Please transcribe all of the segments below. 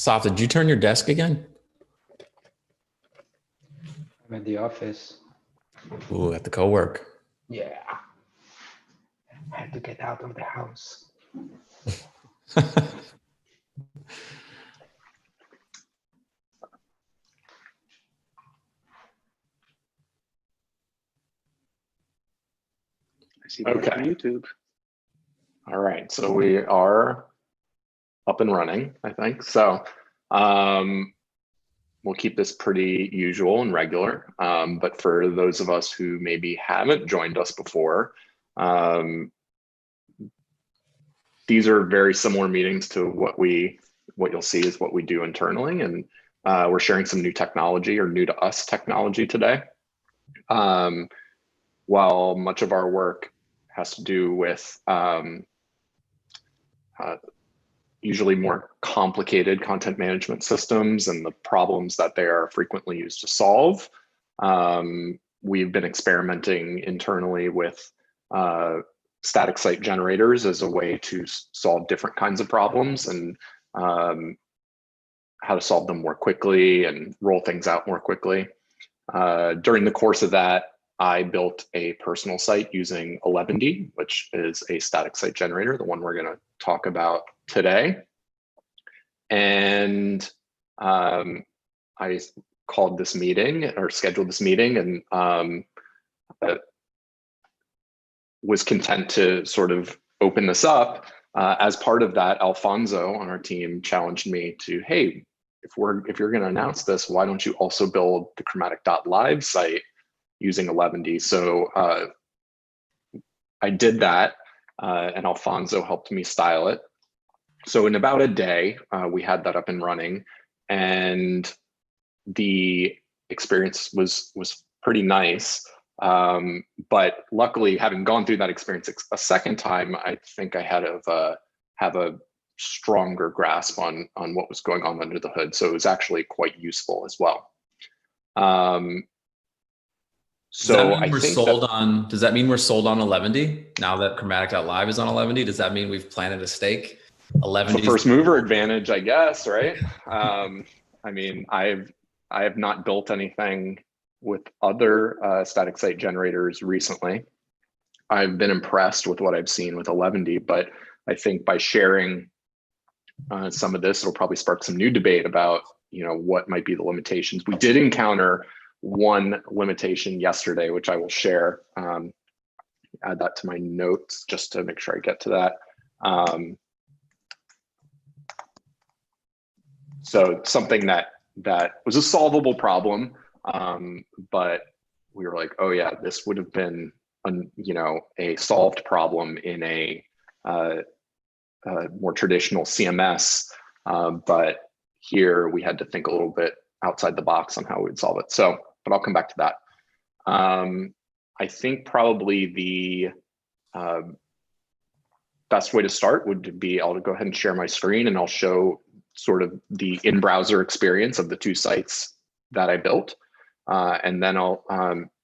Saf, did you turn your desk again? I'm at the office. Ooh, at the co-work. Yeah. I had to get out of the house. I see that on YouTube. All right, so we are up and running, I think. So we'll keep this pretty usual and regular. But for those of us who maybe haven't joined us before, these are very similar meetings to what you'll see is what we do internally. And we're sharing some new technology or new to us technology today. While much of our work has to do with usually more complicated content management systems and the problems that they are frequently used to solve. We've been experimenting internally with static site generators as a way to solve different kinds of problems and how to solve them more quickly and roll things out more quickly. During the course of that, I built a personal site using 11D, which is a static site generator, the one we're going to talk about today. And I called this meeting or scheduled this meeting and was content to sort of open this up. As part of that, Alfonso on our team challenged me to, hey, if you're going to announce this, why don't you also build the Chromatic.live site using 11D? So I did that, and Alfonso helped me style it. So in about a day, we had that up and running, and the experience was pretty nice. But luckily, having gone through that experience a second time, I think I had have a stronger grasp on what was going on under the hood. So it was actually quite useful as well. So does that mean we're sold on 11D now that Chromatic.live is on 11D? Does that mean we've planted a stake? 11D first mover advantage, I guess, right? I mean, I have not built anything with other static site generators recently. I've been impressed with what I've seen with 11D, but I think by sharing some of this, it'll probably spark some new debate about, what might be the limitations. We did encounter one limitation yesterday, which I will share. Add that to my notes just to make sure I get to that. So something that was a solvable problem, but we were like, oh yeah, this would have been a solved problem in a more traditional CMS, but here we had to think a little bit outside the box on how we'd solve it. So, but I'll come back to that. I think probably the best way to start would be, I'll go ahead and share my screen and I'll show sort of the in-browser experience of the two sites that I built. And then I'll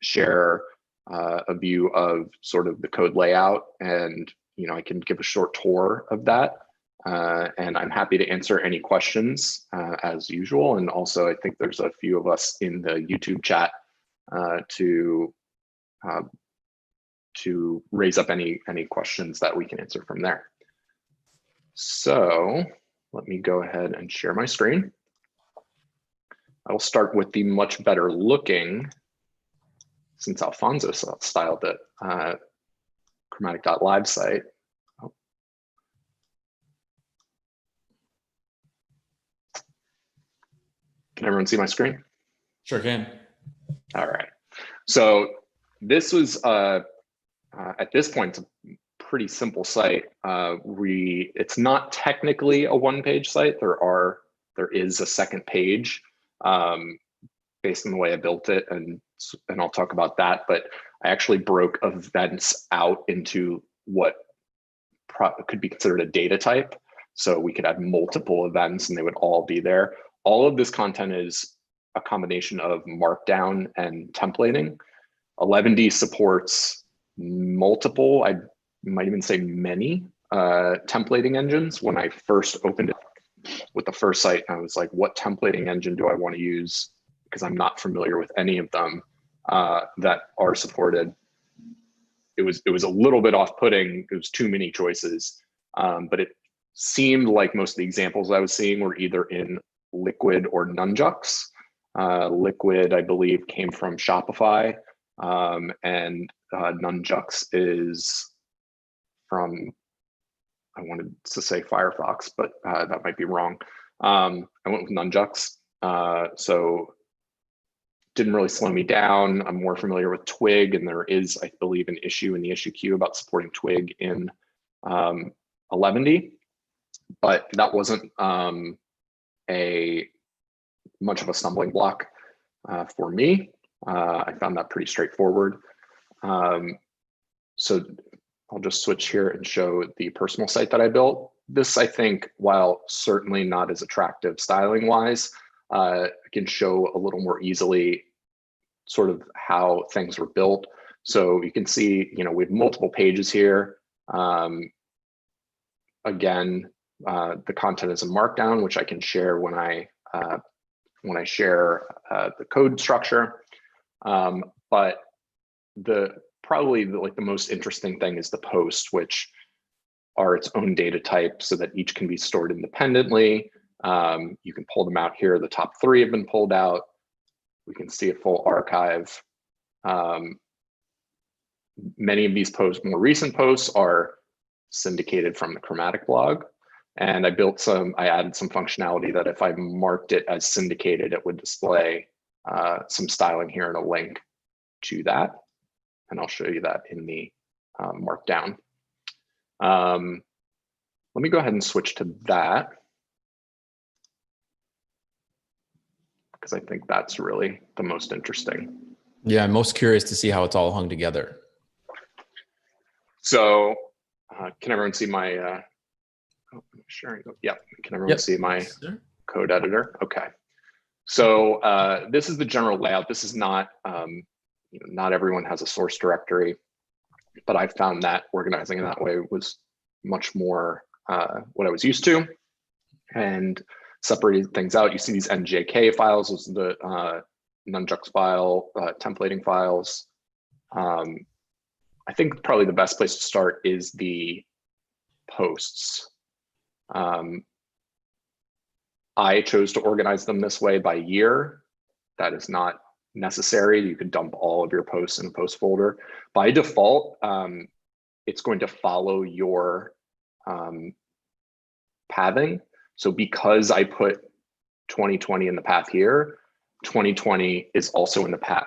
share a view of sort of the code layout, and I can give a short tour of that. And I'm happy to answer any questions as usual. And also, I think there's a few of us in the YouTube chat to raise up any questions that we can answer from there. So let me go ahead and share my screen. I will start with the much better looking, since Alfonso styled it, Chromatic.live site. Oh. Can everyone see my screen? Sure can. All right. So this was, at this point, it's a pretty simple site. It's not technically a one-page site. There is a second page based on the way I built it, and I'll talk about that. But I actually broke events out into what could be considered a data type. So we could have multiple events and they would all be there. All of this content is a combination of Markdown and templating. 11D supports multiple, I might even say many, templating engines. When I first opened it with the first site. I was like, what templating engine do I want to use? Because I'm not familiar with any of them that are supported. It was a little bit off-putting. It was too many choices, but it seemed like most of the examples I was seeing were either in Liquid or Nunjux. Liquid, I believe, came from Shopify, and Nunjux is from, I wanted to say Firefox, but that might be wrong. I went with Nunjux, so didn't really slow me down. I'm more familiar with Twig, and there is, I believe, an issue in the issue queue about supporting Twig in 11D, but that wasn't a much of a stumbling block for me. I found that pretty straightforward. So I'll just switch here and show the personal site that I built. This, I think, while certainly not as attractive styling wise, can show a little more easily sort of how things were built. So you can see, we have multiple pages here. Again, the content is in Markdown, which I can share when I share the code structure. But probably the most interesting thing is the posts, which are its own data type so that each can be stored independently. You can pull them out here. The top 3 have been pulled out. We can see a full archive. Many of these posts, more recent posts, are syndicated from the Chromatic blog. And I added some functionality that if I marked it as syndicated, it would display some styling here and a link to that. And I'll show you that in the Markdown. Let me go ahead and switch to that, because I think that's really the most interesting. Yeah, I'm most curious to see how it's all hung together. So can everyone see my, sharing? Yeah, can everyone see my code editor? Okay. So this is the general layout. This is not, not everyone has a source directory, but I found that organizing in that way was much more what I was used to, and separating things out. You see these NJK files, those are the Nunjux file, templating files. I think probably the best place to start is the posts. I chose to organize them this way by year. That is not necessary. You could dump all of your posts in a post folder. By default, it's going to follow your pathing. So because I put 2020 in the path here, 2020 is also in the path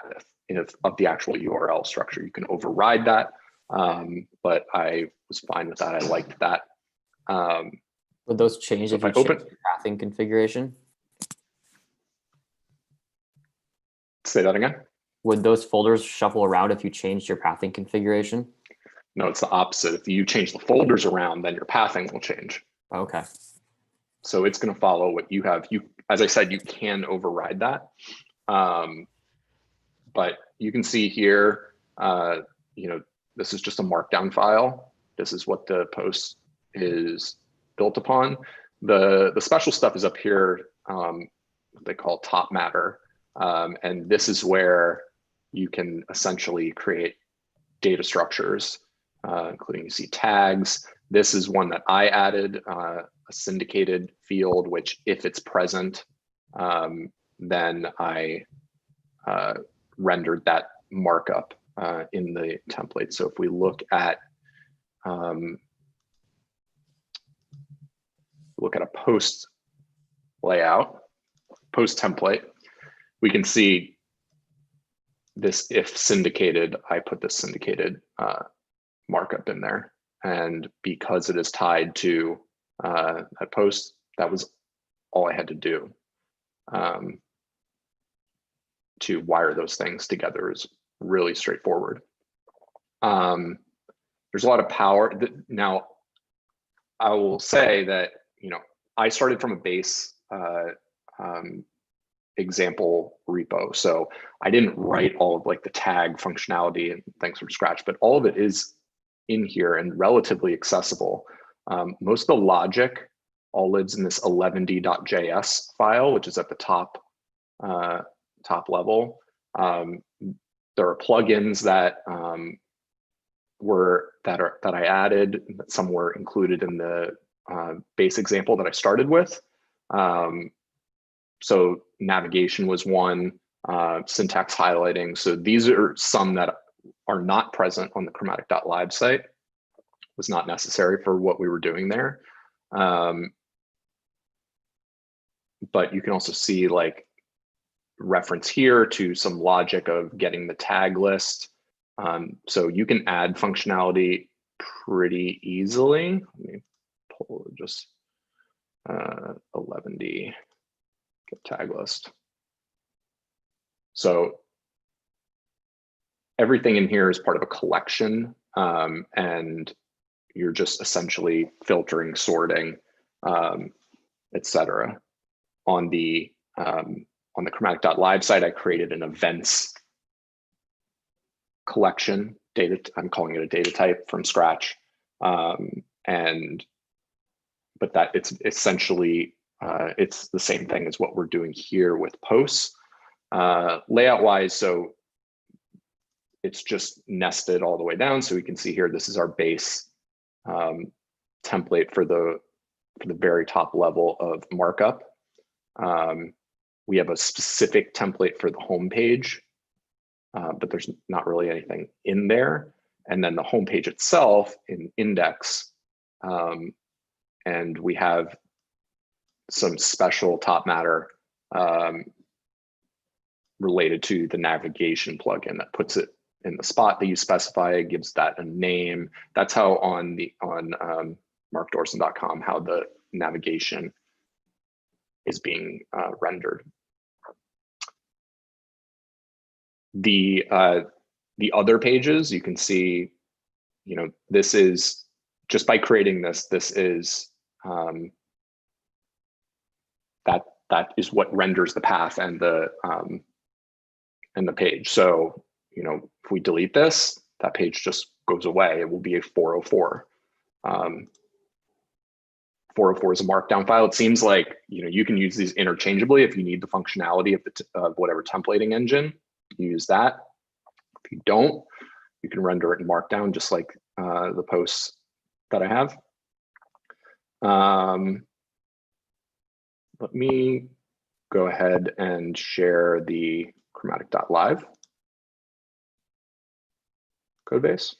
of the actual URL structure. You can override that, but I was fine with that. I liked that. Would those change if you change your pathing configuration? Say that again. Would those folders shuffle around if you changed your pathing configuration? No, it's the opposite. If you change the folders around, then your pathing will change. Okay. So it's going to follow what you have. As I said, you can override that. But you can see here, this is just a markdown file. This is what the post is built upon. The special stuff is up here, what they call top matter. And this is where you can essentially create data structures, including you see tags. This is one that I added, a syndicated field, which if it's present, then I rendered that markup in the template. So if we look at a post layout, post template, we can see this if syndicated, I put this syndicated markup in there. And because it is tied to that post, that was all I had to do to wire those things together. Is really straightforward. There's a lot of power. Now, I will say that, I started from a base example repo. So I didn't write all of the tag functionality and things from scratch, but all of it is in here and relatively accessible. Most of the logic all lives in this 11d.js file, which is at the top level. There are plugins that that I added. Some were included in the base example that I started with. So navigation was one, syntax highlighting. So these are some that are not present on the Chromatic.live site. Was not necessary for what we were doing there. But you can also see like reference here to some logic of getting the tag list. So you can add functionality pretty easily. Let me pull just 11d, get tag list. So everything in here is part of a collection, and you're just essentially filtering, sorting, etc. On the Chromatic.live site, I created an events collection data. I'm calling it a data type from scratch, but that it's essentially it's the same thing as what we're doing here with posts. Layout wise, so it's just nested all the way down. So we can see here, this is our base template for the very top level of markup. We have a specific template for the home page, but there's not really anything in there. And then the home page itself in index, and we have some special top matter related to the navigation plugin that puts it in the spot that you specify, gives that a name. That's how on markdorson.com, how the navigation is being rendered. The other pages, you can see, this is just by creating this is that is what renders the path and the page. So, if we delete this, that page just goes away. It will be a 404. 404 is a markdown file. It seems like you can use these interchangeably if you need the functionality of whatever templating engine. Use that. If you don't, you can render it in Markdown, just like the posts that I have. Let me go ahead and share the Chromatic.live code base.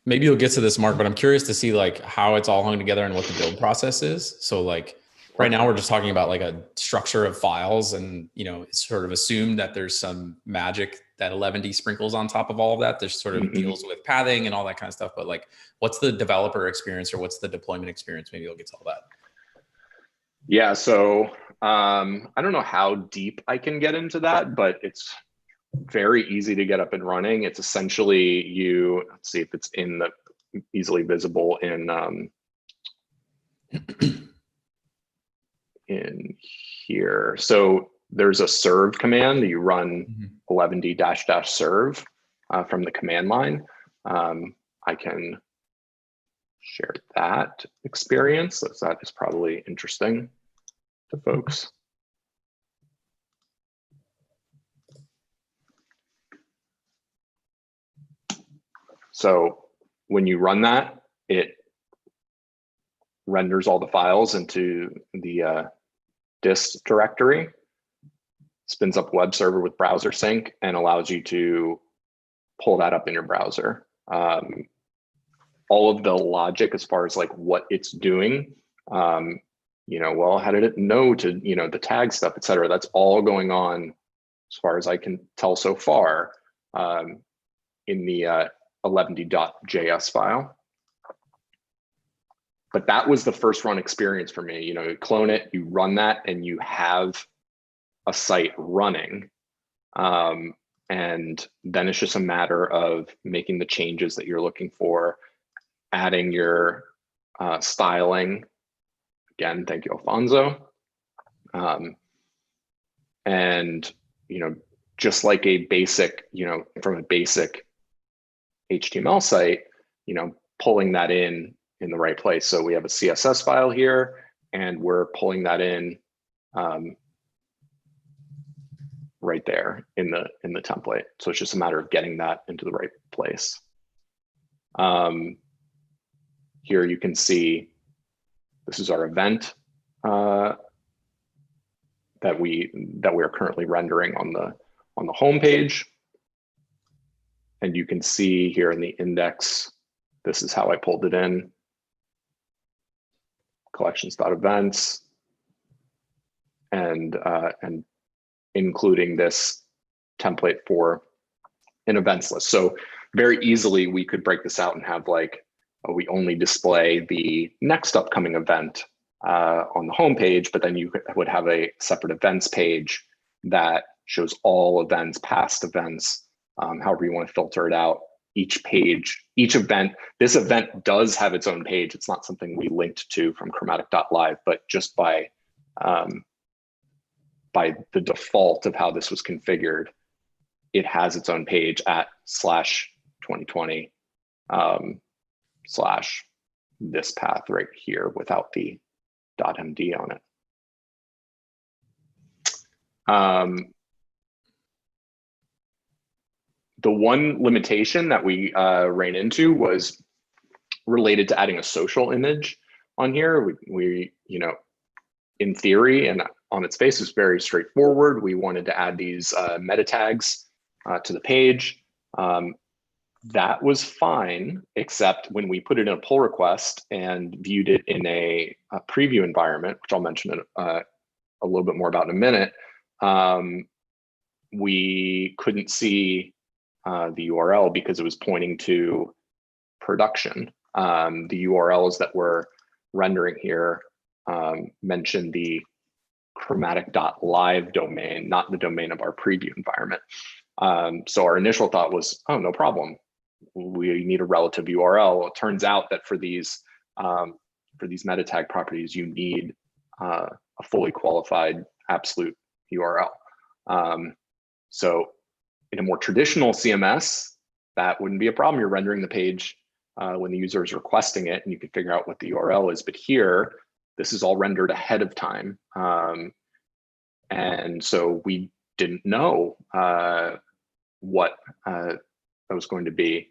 Maybe you'll get to this, Mark, but I'm curious to see like how it's all hung together and what the build process is. So like right now we're just talking about like a structure of files, and it's sort of assumed that there's some magic that 11d sprinkles on top of all of that. There's sort of deals with pathing and all that kind of stuff. But like, what's the developer experience or what's the deployment experience? Maybe you'll get to all that. Yeah, so I don't know how deep I can get into that, but it's very easy to get up and running. It's essentially let's see if it's easily visible in here. So there's a serve command that you run 11d-serve from the command line. I can share that experience. So that is probably interesting to folks. So when you run that, it renders all the files into the dist directory, spins up a web server with browser sync, and allows you to pull that up in your browser. All of the logic as far as like what it's doing, well, how did it know to, the tag stuff, et cetera, that's all going on as far as I can tell so far in the 11d.js file. But that was the first run experience for me. You clone it, you run that, and you have a site running. And then it's just a matter of making the changes that you're looking for, adding your styling. Again, thank you, Alfonso. And, just like a basic, from a basic HTML site, pulling that in in the right place. So we have a CSS file here, and we're pulling that in right there in the template. So it's just a matter of getting that into the right place. Here you can see this is our event that we are currently rendering on the home page. And you can see here in the index, this is how I pulled it in. Collections.events, and including this template for an events list. So very easily we could break this out and have like, we only display the next upcoming event on the home page, but then you would have a separate events page that shows all events, past events, however you want to filter it out. Each page, each event, this event does have its own page. It's not something we linked to from Chromatic.live, but just by the default of how this was configured, it has its own page at /2020 / this path right here without the .md on it. The one limitation that we ran into was related to adding a social image on here. We you know, in theory and on its face is very straightforward. We wanted to add these meta tags to the page. That was fine, except when we put it in a pull request and viewed it in a preview environment, which I'll mention a little bit more about in a minute, we couldn't see the URL because it was pointing to production. The URLs that we're rendering here mention the Chromatic.live domain, not the domain of our preview environment. So our initial thought was, oh, no problem. We need a relative URL. Well, it turns out that for these meta tag properties, you need a fully qualified absolute URL. So in a more traditional CMS, that wouldn't be a problem. You're rendering the page when the user is requesting it, and you can figure out what the URL is. But here, this is all rendered ahead of time. And so we didn't know what that was going to be.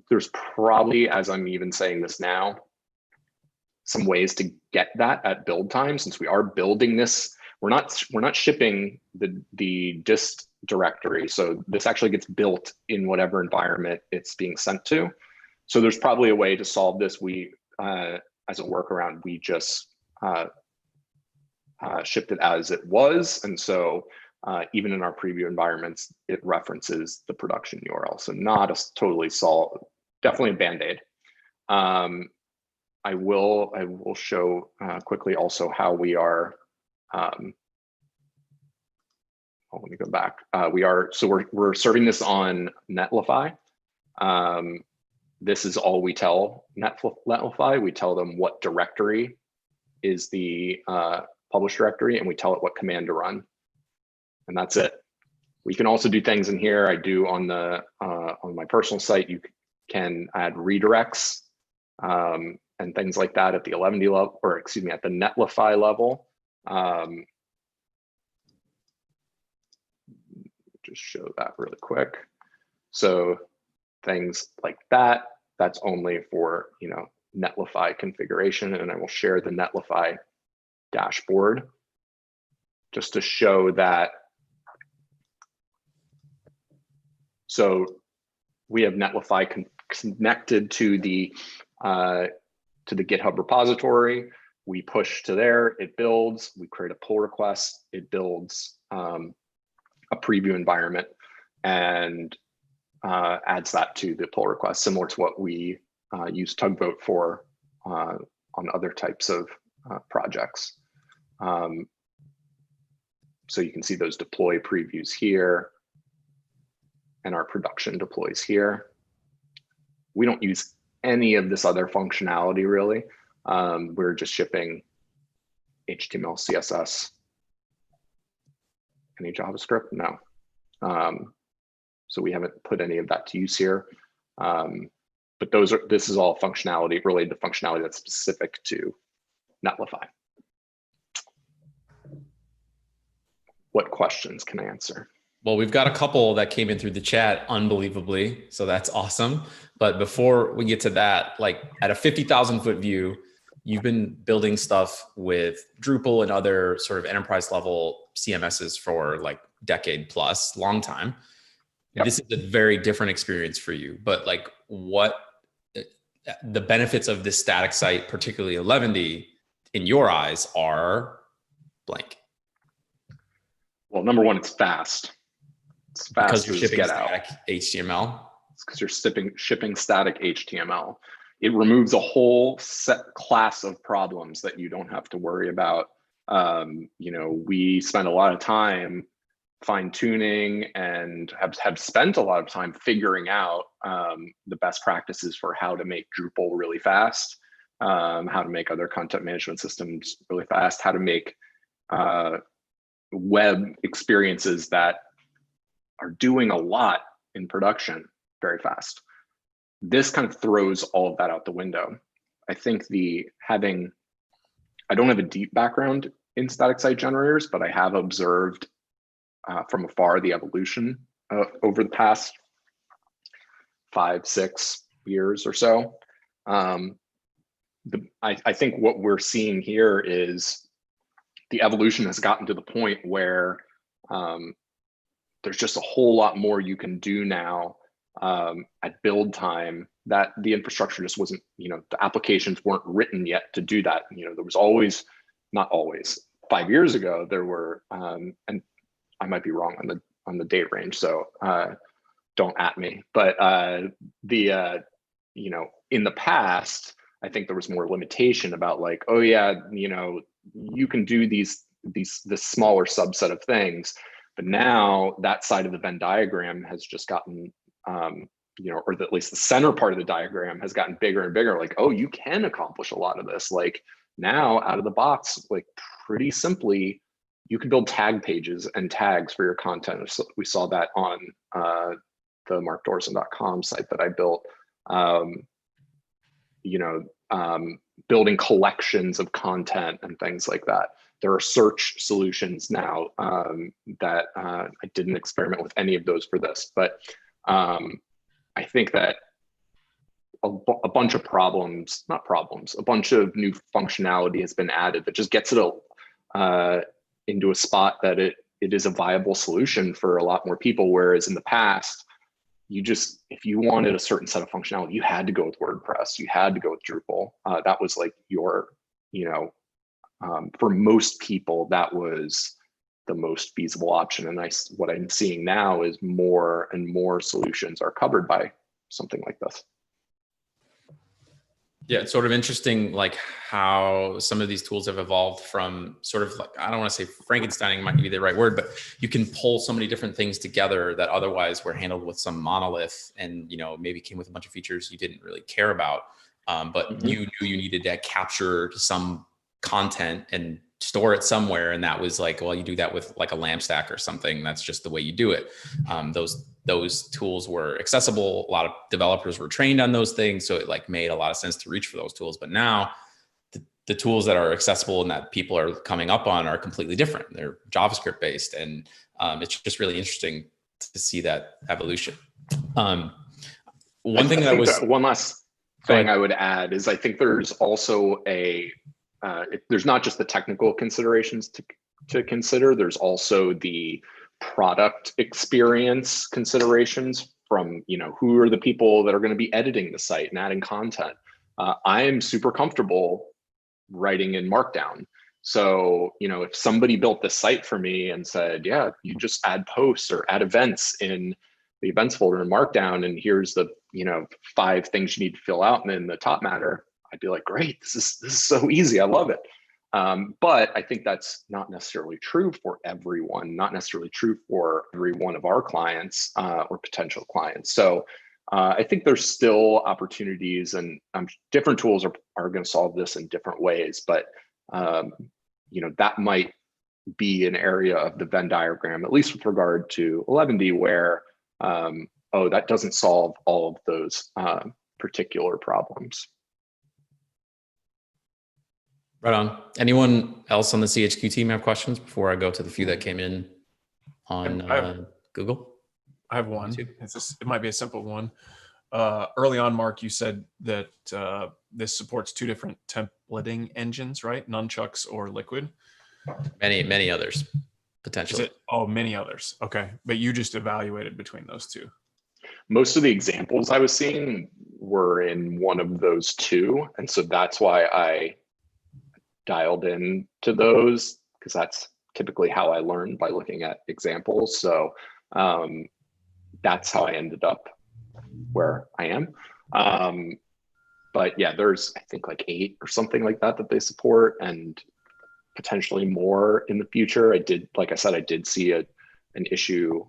There's probably, as I'm even saying this now, some ways to get that at build time, since we are building this. We're not shipping the dist directory, so this actually gets built in whatever environment it's being sent to. So there's probably a way to solve this. We, as a workaround, we just shipped it as it was, and so even in our preview environments, it references the production URL. So not a totally solved, definitely a band-aid. I will show quickly also how we are. Let me go back. We're serving this on Netlify. This is all we tell Netlify. We tell them what directory is the publish directory, and we tell it what command to run, and that's it. We can also do things in here. I do on my personal site. You can add redirects and things like that at the 11D level, or excuse me, at the Netlify level. Just show that really quick. So things like that, that's only for, you know, Netlify configuration, and I will share the Netlify dashboard just to show that. So we have Netlify connected to the GitHub repository. We push to there, it builds. We create a pull request, it builds a preview environment and adds that to the pull request, similar to what we use Tugboat for on other types of projects. So you can see those deploy previews here, and our production deploys here. We don't use any of this other functionality really. We're just shipping HTML, CSS. Any JavaScript? No. So we haven't put any of that to use here. but this is all functionality related to functionality that's specific to Netlify. What questions can I answer? Well, we've got a couple that came in through the chat, unbelievably. So that's awesome. But before we get to that, like at a 50,000 foot view, you've been building stuff with Drupal and other sort of enterprise level CMSs for like decade plus, long time. Yep. This is a very different experience for you, but like what the benefits of this static site, particularly 11D, in your eyes are blank. Well, number one, it's fast. It's fast because you're shipping get static out. HTML. It's because you're shipping static HTML. It removes a whole set class of problems that you don't have to worry about. You know, we spend a lot of time fine tuning and have spent a lot of time figuring out the best practices for how to make Drupal really fast, how to make other content management systems really fast, how to make web experiences that are doing a lot in production very fast. This kind of throws all of that out the window. I think I don't have a deep background in static site generators, but I have observed from afar the evolution over the past 5-6 years or so. I think what we're seeing here is the evolution has gotten to the point where there's just a whole lot more you can do now at build time that the infrastructure just wasn't, you know, the applications weren't written yet to do that. You know, there was always, not always, 5 years ago, there were, and I might be wrong on the date range, so don't at me, but you know, in the past, I think there was more limitation about like, oh yeah, you know, you can do this smaller subset of things. But now that side of the Venn diagram has just gotten, you know, or at least the center part of the diagram has gotten bigger and bigger. Like, oh, you can accomplish a lot of this. Like now out of the box, like pretty simply, you can build tag pages and tags for your content. So we saw that on the markdorsen.com site that I built. You know, building collections of content and things like that. There are search solutions now that I didn't experiment with any of those for this, but I think that a bunch of a bunch of new functionality has been added that just gets it into a spot that it is a viable solution for a lot more people. Whereas in the past, if you wanted a certain set of functionality, you had to go with WordPress, you had to go with Drupal. That was like your, you know, for most people, that was the most feasible option. And what I'm seeing now is more and more solutions are covered by something like this. Yeah, it's sort of interesting, like how some of these tools have evolved from sort of like, I don't want to say Frankensteining might be the right word, but you can pull so many different things together that otherwise were handled with some monolith and, you know, maybe came with a bunch of features you didn't really care about. But you knew you needed to capture some content and store it somewhere. And that was like, well, you do that with like a LAMP stack or something. That's just the way you do it. Those tools were accessible. A lot of developers were trained on those things. So it like made a lot of sense to reach for those tools. But now the tools that are accessible and that people are coming up on are completely different. They're JavaScript based. And it's just really interesting to see that evolution. One last thing I would add is I think there's also there's not just the technical considerations to consider. There's also the product experience considerations from, you know, who are the people that are going to be editing the site and adding content. I am super comfortable writing in Markdown. So, you know, if somebody built this site for me and said, yeah, you just add posts or add events in the events folder in Markdown, and here's the, you know, 5 things you need to fill out in the top matter, I'd be like, great, this is so easy. I love it. But I think that's not necessarily true for everyone, not necessarily true for every one of our clients or potential clients. So I think there's still opportunities, and different tools are going to solve this in different ways. But you know, that might be an area of the Venn diagram, at least with regard to 11D, where oh, that doesn't solve all of those particular problems. Right on. Anyone else on the CHQ team have questions before I go to the few that came in on Google? I have one. YouTube? It might be a simple one. Early on, Mark, you said that this supports 2 different templating engines, right? Nunchucks or Liquid. Many others, potentially. Many others. Okay. But you just evaluated between those 2. Most of the examples I was seeing were in one of those 2. And so that's why I dialed in to those, because that's typically how I learn, by looking at examples. So that's how I ended up where I am. But yeah, there's, I think, like 8 or something like that they support, and potentially more in the future. Like I said, I did see an issue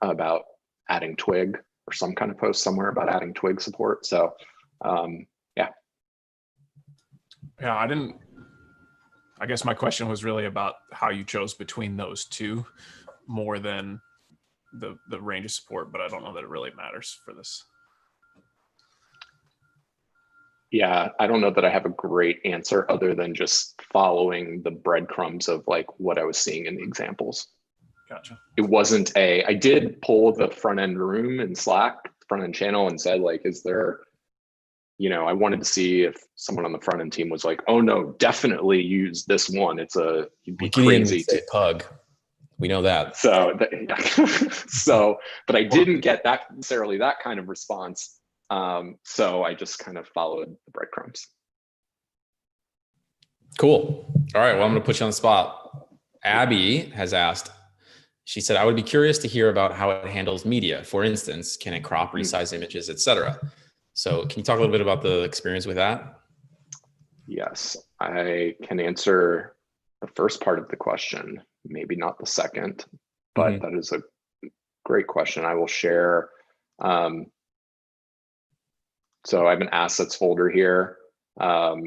about adding Twig, or some kind of post somewhere about adding Twig support. So yeah. I guess my question was really about how you chose between those 2 more than the range of support, but I don't know that it really matters for this. Yeah, I don't know that I have a great answer other than just following the breadcrumbs of like what I was seeing in the examples. Gotcha. It wasn't I did pull the front end room in Slack, front end channel, and said, like, is there, I wanted to see if someone on the front end team was like, oh no, definitely use this one. You'd be crazy to pug. We know that. So, but I didn't get necessarily that kind of response. So I just kind of followed the breadcrumbs. Cool. All right. Well, I'm going to put you on the spot. Abby has asked, she said, I would be curious to hear about how it handles media. For instance, can it crop, resize images, etc.? So can you talk a little bit about the experience with that? Yes, I can answer the first part of the question, maybe not the second, but that is a great question. I will share. So I have an assets folder here, but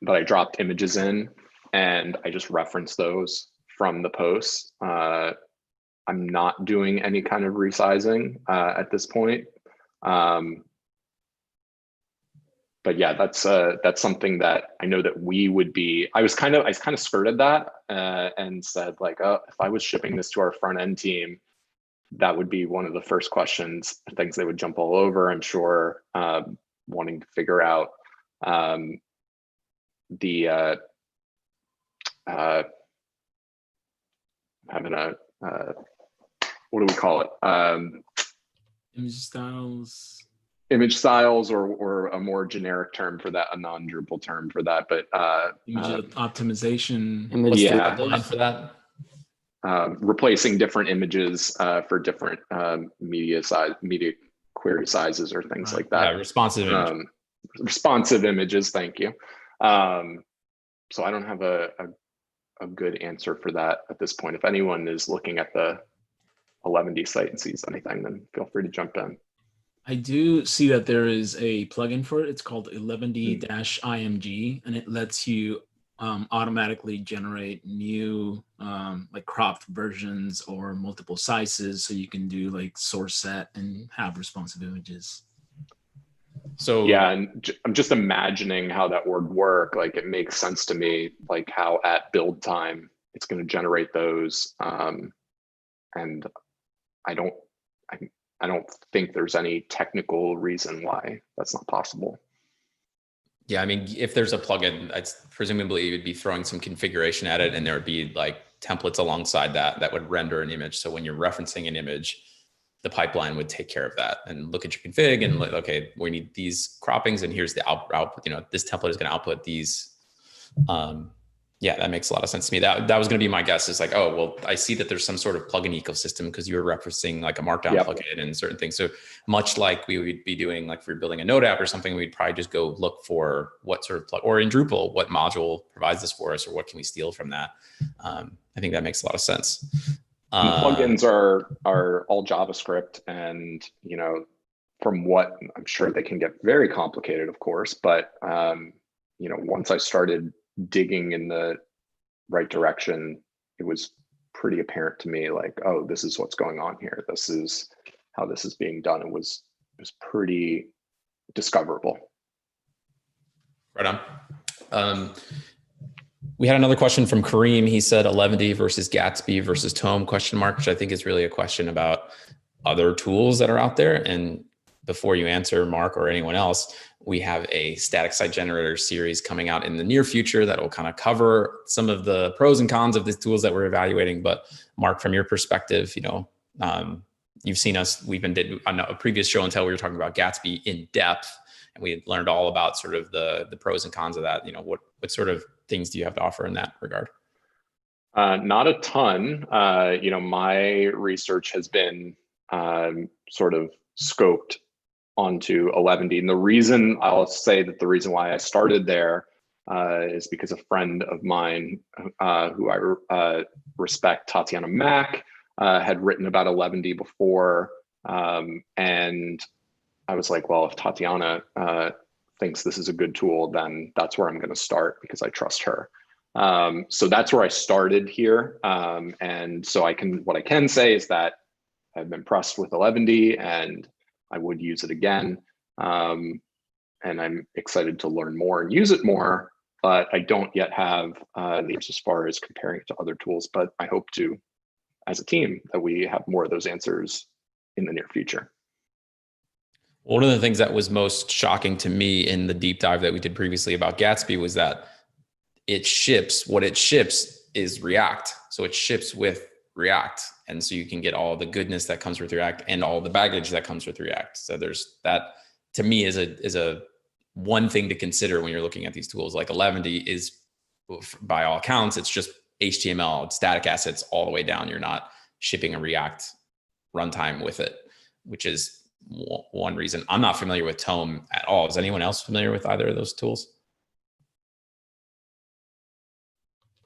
I dropped images in and I just reference those from the posts. I'm not doing any kind of resizing at this point. But yeah, that's something that I know that we would be. I kind of skirted that and said, like, oh, if I was shipping this to our front end team, that would be one of the first questions, things they would jump all over, I'm sure, wanting to figure out having a what do we call it? Image styles, or a more generic term for that, a non-Drupal term for that, but image optimization. What's the line for that? Replacing different images for different media query sizes or things like that. Yeah, responsive images. Responsive images, thank you. So I don't have a good answer for that at this point. If anyone is looking at the 11D site and sees anything, then feel free to jump in. I do see that there is a plugin for it. It's called 11D-IMG, and it lets you automatically generate new like cropped versions or multiple sizes, so you can do like source set and have responsive images. So yeah, and I'm just imagining how that would work. Like, it makes sense to me, like how at build time it's going to generate those, and I don't think there's any technical reason why that's not possible. Yeah, I mean, if there's a plugin, it's presumably you would be throwing some configuration at it, and there would be like templates alongside that would render an image. So when you're referencing an image, the pipeline would take care of that and look at your config and like, okay, we need these croppings, and here's the output. This template is going to output these. Yeah, that makes a lot of sense to me. That was going to be my guess, is like, oh, well, I see that there's some sort of plugin ecosystem because you were referencing like a markdown plugin and certain things. So much like we would be doing, like if we're building a Node app or something, we'd probably just go look for what sort of plug, or in Drupal, what module provides this for us, or what can we steal from that. I think that makes a lot of sense. And the plugins are all JavaScript, and from what I'm sure they can get very complicated, of course, but once I started digging in the right direction, it was pretty apparent to me, like, oh, this is what's going on here. This is how this is being done. It was pretty discoverable. Right on. We had another question from Kareem. He said 11D versus Gatsby versus Tome ? Which I think is really a question about other tools that are out there. And before you answer, Mark, or anyone else, we have a static site generator series coming out in the near future that will kind of cover some of the pros and cons of the tools that we're evaluating. But Mark, from your perspective, you've seen us, did on a previous show and tell, we were talking about Gatsby in depth, and we had learned all about sort of the pros and cons of that. What sort of things do you have to offer in that regard? Not a ton. My research has been sort of scoped onto 11D. And the reason why I started there is because a friend of mine who I respect, Tatiana Mack, had written about 11D before. And I was like, well, if Tatiana thinks this is a good tool, then that's where I'm going to start because I trust her. So that's where I started here. And so what I can say is that I've been impressed with 11D and I would use it again. And I'm excited to learn more and use it more, but I don't yet have the answers as far as comparing it to other tools, but I hope to, as a team, that we have more of those answers in the near future. One of the things that was most shocking to me in the deep dive that we did previously about Gatsby was that what it ships is React. So it ships with React. And so you can get all the goodness that comes with React and all the baggage that comes with React. So there's that, to me, is a one thing to consider when you're looking at these tools. Like 11D is, by all accounts, it's just HTML, it's static assets all the way down. You're not shipping a React runtime with it, which is one reason. I'm not familiar with Tome at all. Is anyone else familiar with either of those tools?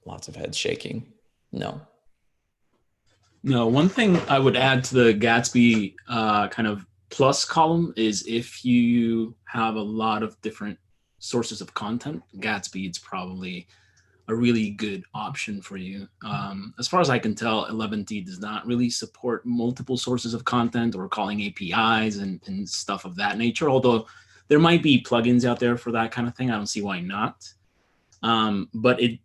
Lots of heads shaking. No. One thing I would add to the Gatsby kind of plus column is if you have a lot of different sources of content, Gatsby is probably a really good option for you. As far as I can tell, 11D does not really support multiple sources of content or calling APIs and stuff of that nature, although there might be plugins out there for that kind of thing. I don't see why not. But it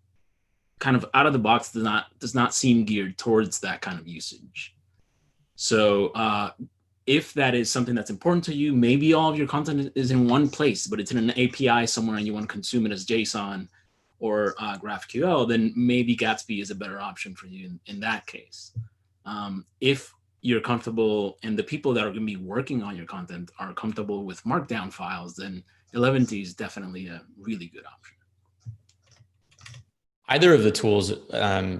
kind of out of the box does not seem geared towards that kind of usage. So if that is something that's important to you, maybe all of your content is in one place, but it's in an API somewhere and you want to consume it as JSON or GraphQL, then maybe Gatsby is a better option for you in that case. If you're comfortable and the people that are going to be working on your content are comfortable with Markdown files, then 11D is definitely a really good option. Either of the tools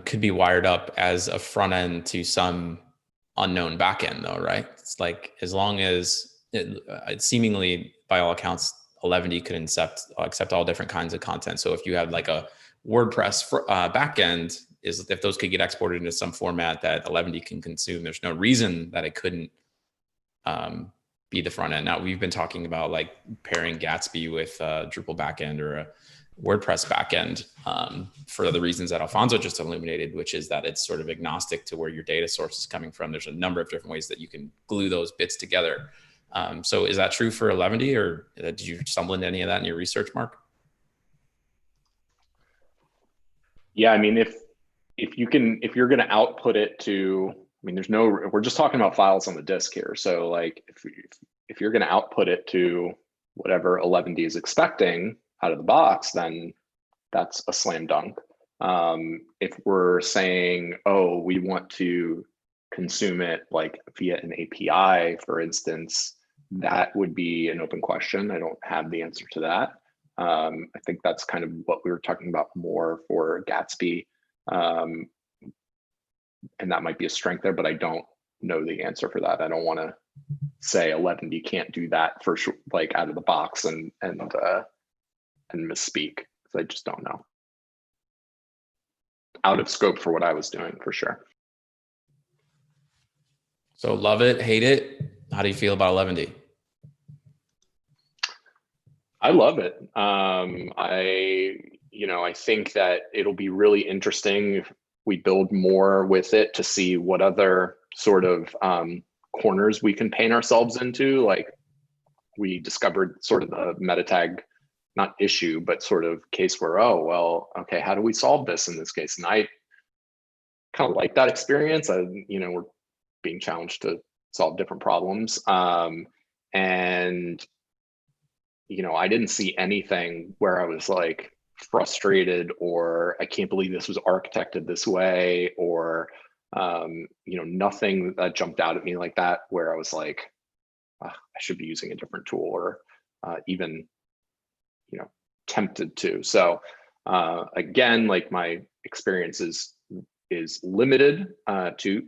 could be wired up as a front end to some unknown backend, though, right? It's like, as long as it seemingly, by all accounts, 11D could accept all different kinds of content. So if you had like a WordPress backend, if those could get exported into some format that 11D can consume, there's no reason that it couldn't be the front end. Now, we've been talking about like pairing Gatsby with a Drupal backend or a WordPress backend for the reasons that Alfonso just illuminated, which is that it's sort of agnostic to where your data source is coming from. There's a number of different ways that you can glue those bits together. So is that true for 11D, or did you stumble into any of that in your research, Mark? Yeah, I mean, if you're going to output it to, I mean, we're just talking about files on the disk here. So like, if you're going to output it to whatever 11D is expecting out of the box, then that's a slam dunk. If we're saying, oh, we want to consume it like via an API, for instance, that would be an open question. I don't have the answer to that. I think that's kind of what we were talking about more for Gatsby. And that might be a strength there, but I don't know the answer for that. I don't want to say 11D can't do that for sure, like out of the box and misspeak, because I just don't know. Out of scope for what I was doing, for sure. So love it, hate it. How do you feel about 11D? I love it. I think that it'll be really interesting if we build more with it to see what other sort of corners we can paint ourselves into. Like, we discovered sort of the meta tag, not issue, but sort of case where, oh, well, okay, how do we solve this in this case? And I kind of like that experience. We're being challenged to solve different problems. And, I didn't see anything where I was like frustrated or I can't believe this was architected this way, or, nothing that jumped out at me like that, where I was like, I should be using a different tool, or even, tempted to. So again, like my experience is limited to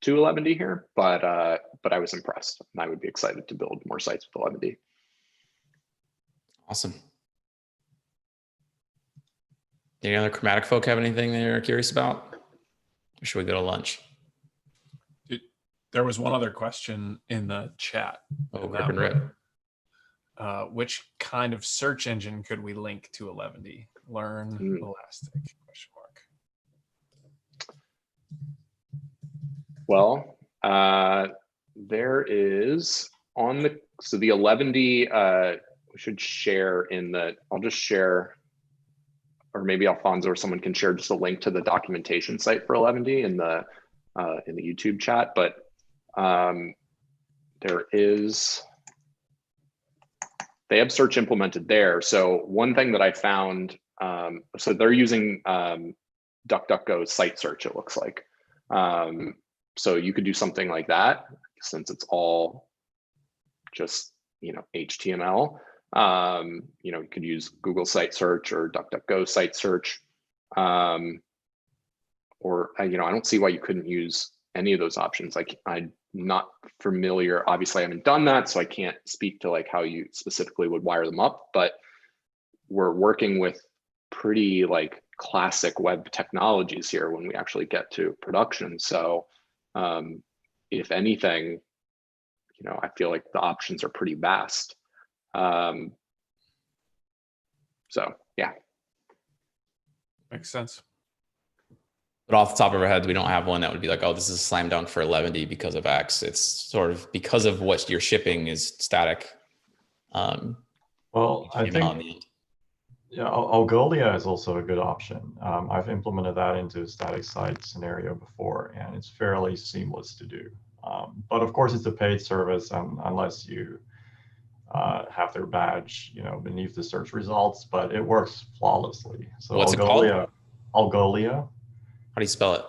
11D here, but I was impressed, and I would be excited to build more sites with 11D. Awesome. Any other Chromatic folk have anything they're curious about? Or should we go to lunch? There was one other question in the chat. Oh, rip and rip. Which kind of search engine could we link to 11D? Learn Elastic? Question mark. Well, there is on the, so the 11D, we should share in the, I'll just share, or maybe Alfonso or someone can share just a link to the documentation site for 11D in the YouTube chat. But there is, they have search implemented there. So one thing that I found, so they're using DuckDuckGo's site search, it looks like. So you could do something like that, since it's all just, HTML. You could use Google site search or DuckDuckGo site search. Or, I don't see why you couldn't use any of those options. Like, I'm not familiar, obviously I haven't done that, so I can't speak to like how you specifically would wire them up, but we're working with pretty like classic web technologies here when we actually get to production. So if anything, I feel like the options are pretty vast. So yeah. Makes sense. But off the top of our heads, we don't have one that would be like, oh, this is a slam dunk for 11D because of X. It's sort of because of what you're shipping is static. Well, I think, yeah, Golia is also a good option. I've implemented that into a static site scenario before, and it's fairly seamless to do. But of course, it's a paid service, and unless you have their badge, beneath the search results, but it works flawlessly. So what's it called? Algolia. How do you spell it?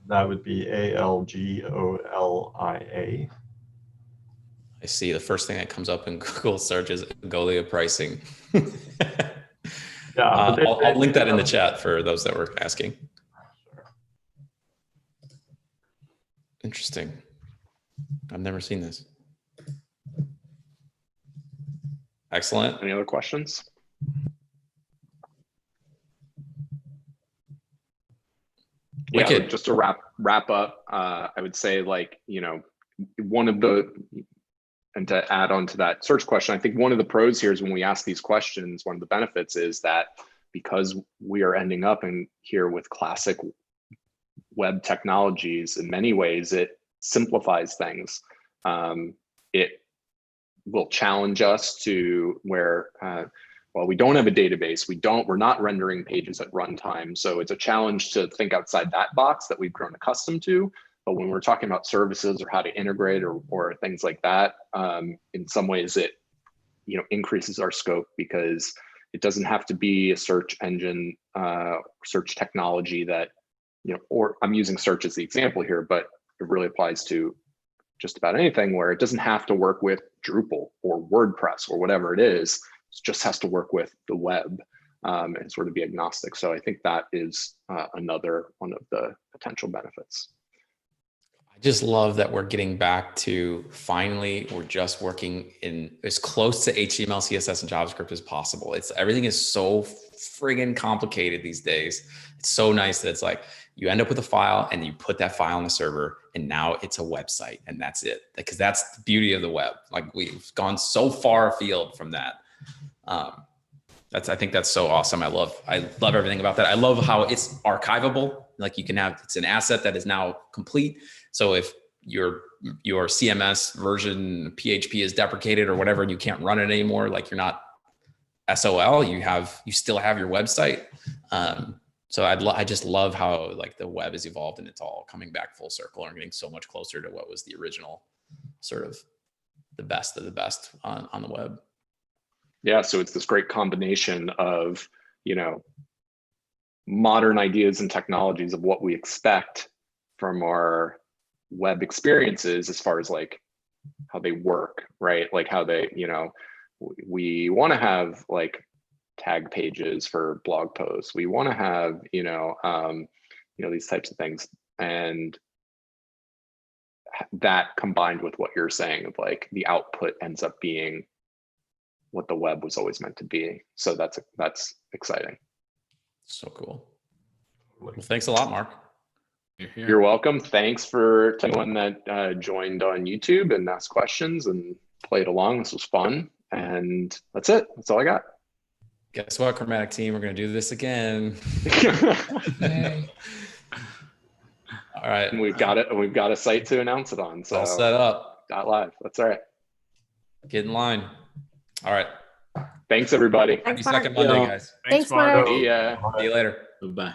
That would be ALGOLIA. I see the first thing that comes up in Google search is Golia pricing. Yeah, I'll link that in the chat for those that were asking. Sure. Interesting. I've never seen this. Excellent. Any other questions? Yeah, just to wrap up, I would say, like, one of the, and to add on to that search question, I think one of the pros here is when we ask these questions, one of the benefits is that because we are ending up in here with classic web technologies, in many ways, it simplifies things. It will challenge us to where, well, we don't have a database. We're not rendering pages at runtime. So it's a challenge to think outside that box that we've grown accustomed to. But when we're talking about services or how to integrate or things like that, in some ways it, increases our scope, because it doesn't have to be a search engine, search technology that, or I'm using search as the example here, but it really applies to just about anything where it doesn't have to work with Drupal or WordPress or whatever it is. It just has to work with the web and sort of be agnostic. So I think that is another one of the potential benefits. I just love that we're getting back to finally, we're just working in as close to HTML, CSS, and JavaScript as possible. Everything is so friggin' complicated these days. It's so nice that it's like you end up with a file and you put that file on the server and now it's a website and that's it. Because that's the beauty of the web. Like, we've gone so far afield from that. I think that's so awesome. I love everything about that. I love how it's archivable. Like, it's an asset that is now complete. So if your CMS version PHP is deprecated or whatever, and you can't run it anymore. Like you're not SOL. You still have your website. So I just love how like the web has evolved and it's all coming back full circle and getting so much closer to what was the original sort of the best of the best on the web. Yeah, so it's this great combination of, modern ideas and technologies of what we expect from our web experiences as far as like how they work, right? Like how they, we want to have like tag pages for blog posts. We want to have, these types of things. And that combined with what you're saying of like the output ends up being what the web was always meant to be. So that's exciting. So cool. Well, thanks a lot, Mark. You're welcome. Thanks for anyone that joined on YouTube and asked questions and played along. This was fun. And that's it. That's all I got. Guess what, Chromatic team? We're going to do this again. All right. And we've got it. We've got a site to announce it on. So all set up. .live. That's all right. Get in line. All right. Thanks, everybody. Happy second Monday, guys. Thanks, Mark. See ya. See you later. Bye.